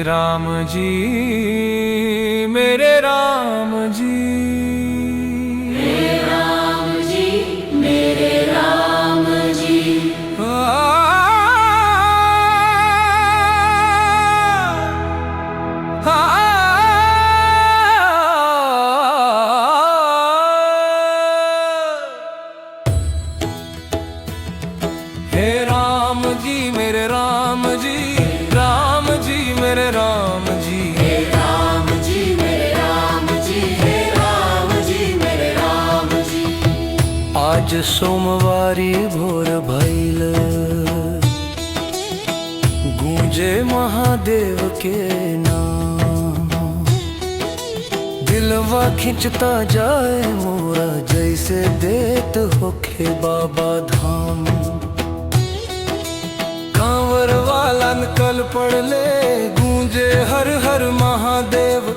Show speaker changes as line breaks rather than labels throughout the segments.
राम जी मेरे राम जी।
हे राम जी मेरे राम जी।
हे राम जी मेरे राम जी, राम जी मेरे राम जी।
हे राम जी मेरे राम जी। हे राम जी मेरे राम जी।
आज सोमवारी भोर भइल, गूंजे महादेव के नाम। दिलवा खिंचता जाए मोरा, जैसे देत होखे बाबा धाम। कांवर वाला निकल पड़ले, गूंजे हर हर महादेव।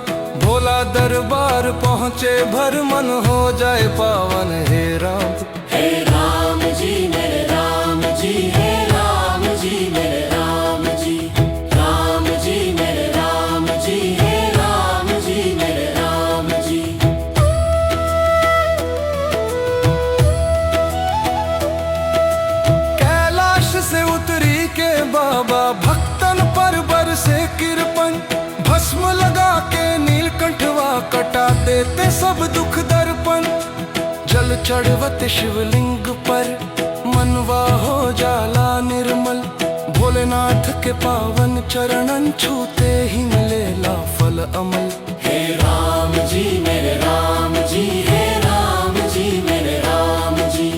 भोला दरबार पहुँचे, भर मन हो जाए पावन। हे राम
हे राम जी मेरे राम जी। हे राम जी मेरे राम जी। राम जी मेरे राम जी। हे राम जी मेरे राम जी।
कैलाश से उतरी के बाबा, भक्तन पर बरसे कृपन। भस्म लगा के नीलकंठवा, कटा देते सब दुख दर्पण। जल चढ़वत शिवलिंग पर, मनवा हो जाला निर्मल। भोलेनाथ के पावन चरणन छूते ही मिलेला फल अमल।
हे राम जी मेरे राम जी। हे राम जी मेरे राम जी।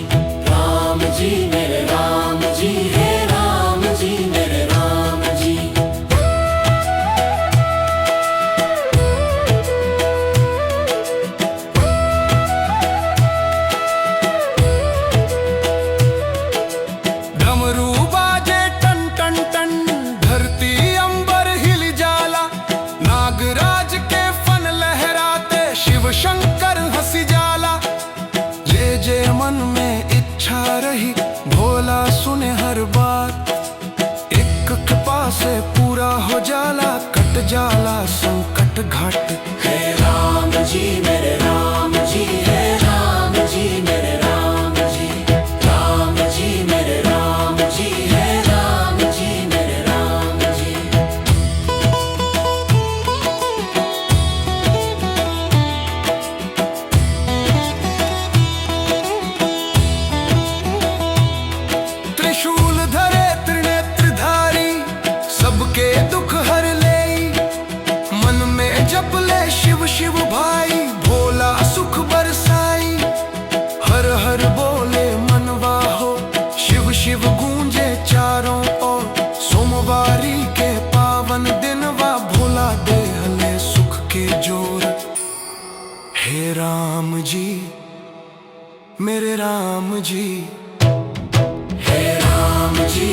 राम जी मेरे राम जी। हे राम जी मेरे राम जी।
डमरू बाजे टन टन टन, धरती अंबर हिल जाला। नागराज के फन लहराते, शिव शंकर हंसी जाला। जे मन में इच्छा रही, भोला सुने हर बात। एक कृपा से पूरा हो जाला, कट जाला संकट घाट।
हे राम जी मेरे राम जी। हे राम जी मेरे राम जी। राम जी मेरे राम जी। हे राम जी मेरे राम जी।
त्रिशूल धरे त्रिनेत्रधारी, सबके दुख हर ले। मन में जप ले शिव शिव भाई, भोला सुख बरसाई। हर हर बोले मनवा हो, शिव शिव गूंजे चारों ओर। सोमवारी के पावन दिनवा, भोला देहले सुख के जोर। हे राम जी मेरे राम जी।
हे राम जी